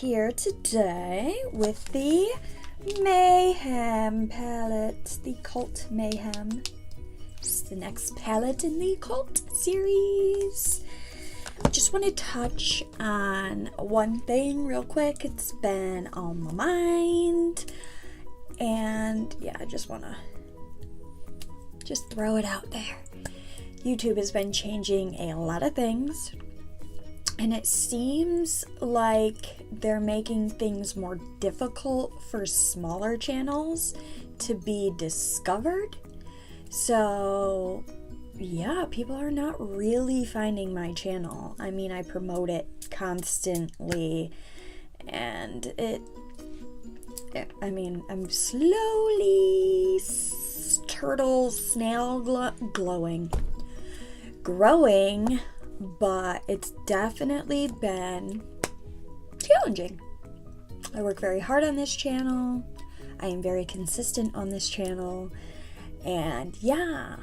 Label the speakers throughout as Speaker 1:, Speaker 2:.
Speaker 1: here today with the Mayhem palette, the Cult Mayhem. It's the next palette in the Cult series. I just want to touch on one thing real quick. It's been on my mind, and yeah, I just want to throw it out there. YouTube has been changing a lot of things, and it seems like they're making things more difficult for smaller channels to be discovered. So yeah, people are not really finding my channel. I mean, I promote it constantly, and I'm slowly growing, but it's definitely been challenging. I work very hard on this channel. I am very consistent on this channel, and yeah,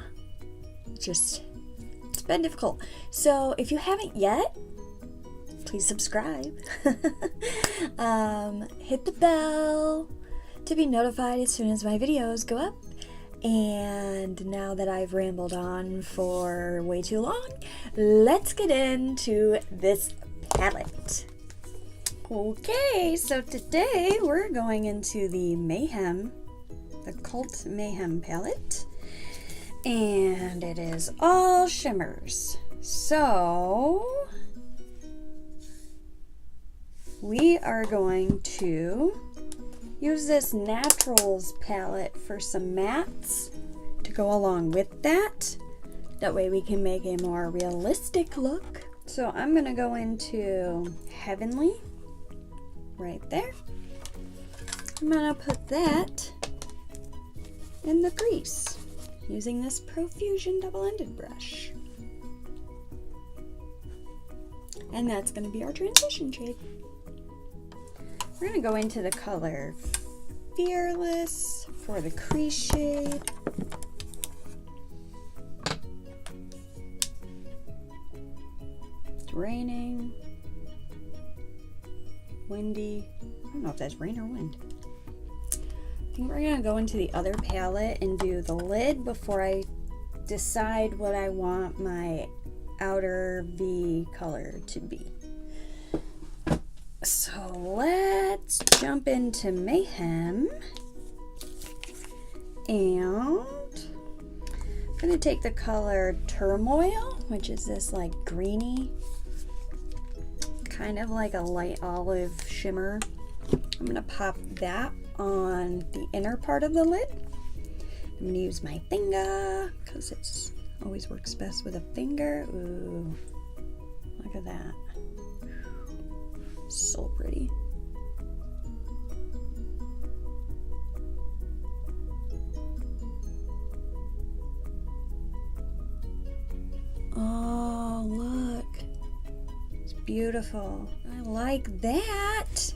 Speaker 1: it's been difficult. So if you haven't yet, please subscribe. Hit the bell to be notified as soon as my videos go up. And now that I've rambled on for way too long, let's get into this palette. Okay, so today we're going into the Mayhem, the Cult Mayhem palette, and it is all shimmers. So we are going to use this Naturals palette for some mattes to go along with that. That way we can make a more realistic look. So I'm gonna go into Heavenly right there. I'm gonna put that in the crease using this Profusion double-ended brush. And that's gonna be our transition shade. We're going to go into the color Fearless for the crease shade. It's raining, windy. I don't know if that's rain or wind. I think we're going to go into the other palette and do the lid before I decide what I want my outer V color to be. So let's jump into Mayhem, and I'm going to take the color Turmoil, which is this like greeny, kind of like a light olive shimmer. I'm going to pop that on the inner part of the lid. I'm going to use my finger because it always works best with a finger. Ooh, look at that. So pretty. Oh, look. It's beautiful. I like that.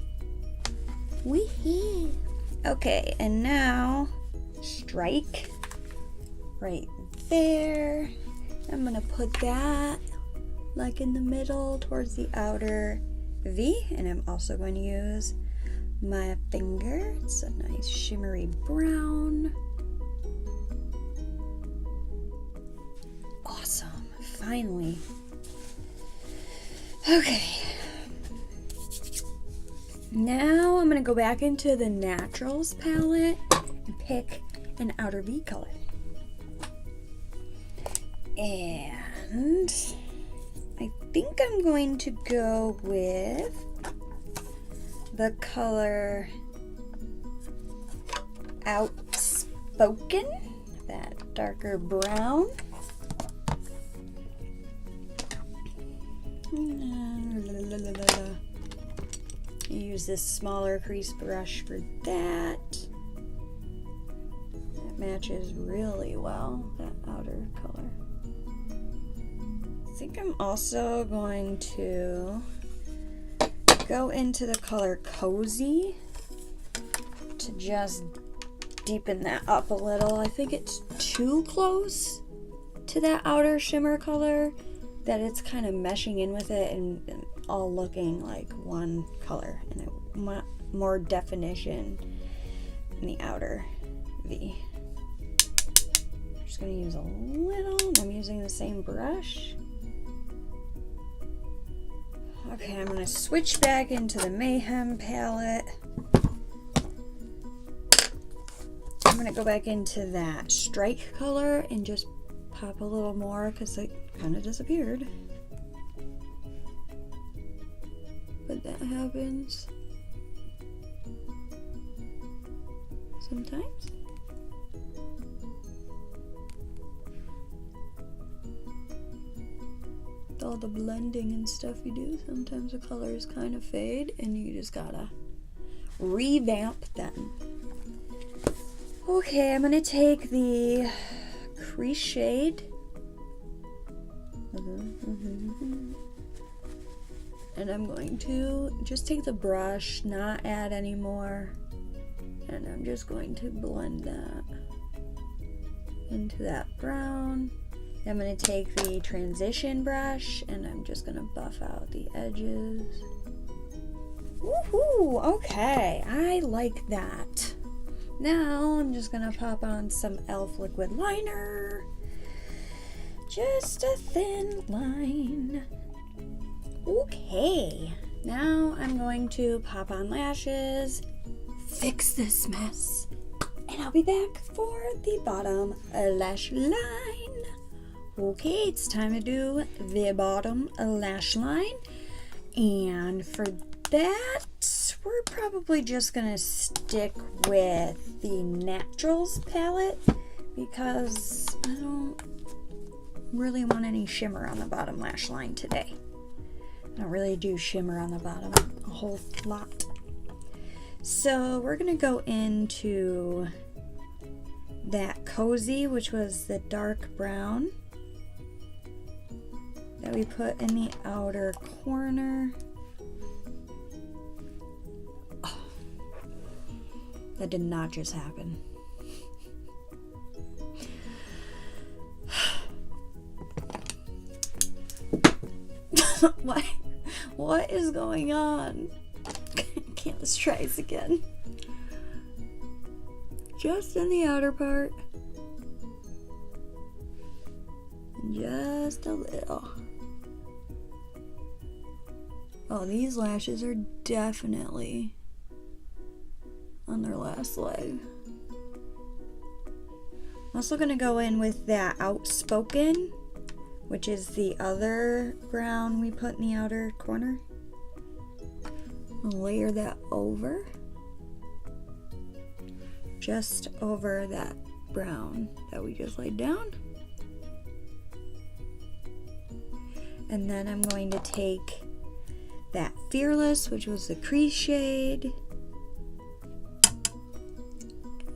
Speaker 1: Wee-hee. Okay, and now strike right there. I'm gonna put that like in the middle towards the outer V, and I'm also going to use my finger. It's a nice shimmery brown. Awesome, finally. Okay, now I'm going to go back into the Naturals palette and pick an outer V color. And I think I'm going to go with the color Outspoken, that darker brown. Use this smaller crease brush for that. That matches really well, that outer color. I think I'm also going to go into the color Cozy to just deepen that up a little. I think it's too close to that outer shimmer color that it's kind of meshing in with it and all looking like one color, and more definition in the outer V. I'm just going to use a little. I'm using the same brush. Okay, I'm going to switch back into the Mayhem palette. I'm going to go back into that strike color and just pop a little more because it kind of disappeared. But that happens sometimes. With all the blending and stuff you do, sometimes the colors kind of fade and you just gotta revamp them. Okay, I'm gonna take the crease shade and I'm going to just take the brush, not add any more, and I'm just going to blend that into that brown. I'm going to take the transition brush and I'm just going to buff out the edges. Woohoo! Okay, I like that. Now I'm just going to pop on some E.L.F. liquid liner. Just a thin line. Okay, now I'm going to pop on lashes, fix this mess, and I'll be back for the bottom lash line. Okay, it's time to do the bottom lash line, and for that, we're probably just gonna stick with the Naturals palette because I don't really want any shimmer on the bottom lash line today. I don't really do shimmer on the bottom a whole lot. So we're gonna go into that Cozy, which was the dark brown that we put in the outer corner. Oh, that did not just happen. What is going on? Okay, let's try this again. Just in the outer part. Just a little. Oh, these lashes are definitely on their last leg. I'm also going to go in with that Outspoken, which is the other brown we put in the outer corner. I'll layer that over. Just over that brown that we just laid down. And then I'm going to take that Fearless, which was the crease shade,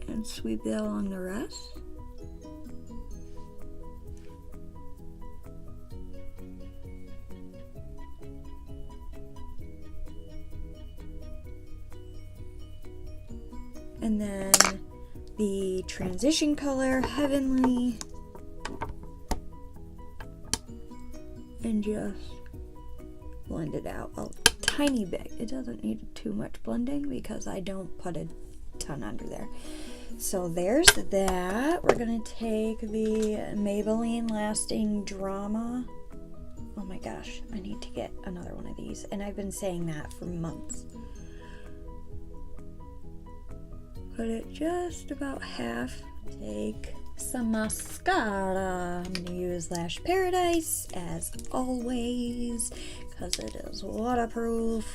Speaker 1: and sweep that along the rest. And then the transition color, Heavenly, and just blend it out a tiny bit. It doesn't need too much blending because I don't put a ton under there. So there's that. We're gonna take the Maybelline Lasting Drama. Oh my gosh, I need to get another one of these, and I've been saying that for months. Put it just about half. Take some mascara. I'm going to use Lash Paradise as always because it is waterproof.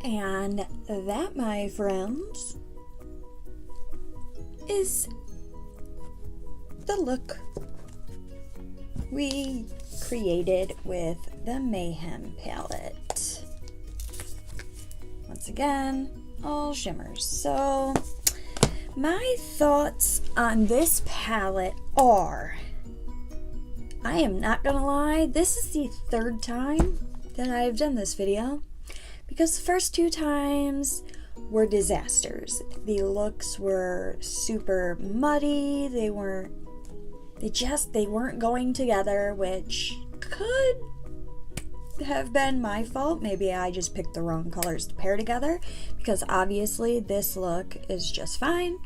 Speaker 1: And that, my friends, is the look we created with the Mayhem palette. Once again, all shimmers. So my thoughts on this palette are, I am not gonna lie, this is the third time that I've done this video because the first two times were disasters. The looks were super muddy, they weren't going together, which could have been my fault. Maybe I just picked the wrong colors to pair together, because obviously this look is just fine.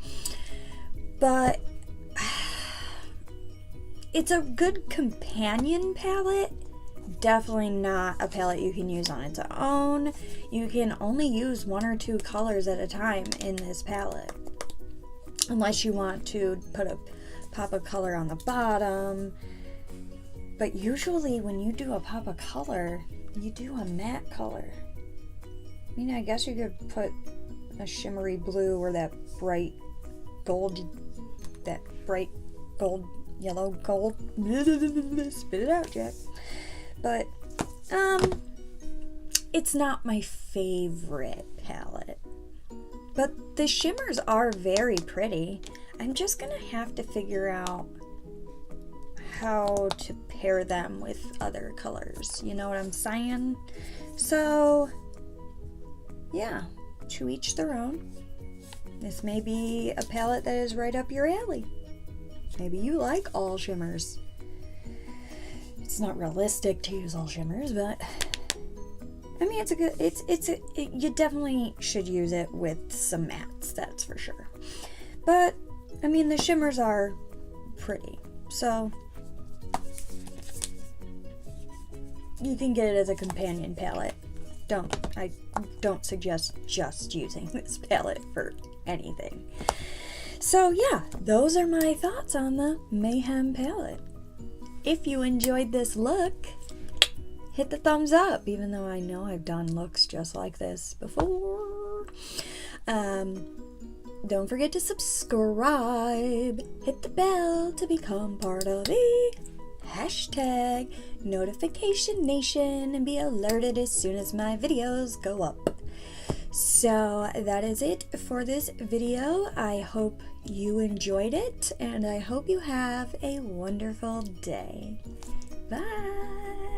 Speaker 1: But it's a good companion palette. Definitely not a palette you can use on its own. You can only use 1 or 2 colors at a time in this palette, unless you want to pop a color on the bottom. But usually when you do a pop of color, you do a matte color. I mean, I guess you could put a shimmery blue or that bright gold, yellow gold. Spit it out, Jack. But it's not my favorite palette. But the shimmers are very pretty. I'm just gonna have to figure out how to pair them with other colors. You know what I'm saying? So, yeah, to each their own. This may be a palette that is right up your alley. Maybe you like all shimmers. It's not realistic to use all shimmers, but I mean, you definitely should use it with some mattes, that's for sure. But I mean, the shimmers are pretty, so you can get it as a companion palette. I don't suggest just using this palette for anything. So yeah, those are my thoughts on the Mayhem palette. If you enjoyed this look, hit the thumbs up, even though I know I've done looks just like this before. Don't forget to subscribe, hit the bell to become part of the hashtag Notification Nation and be alerted as soon as my videos go up. So that is it for this video. I hope you enjoyed it, and I hope you have a wonderful day. Bye!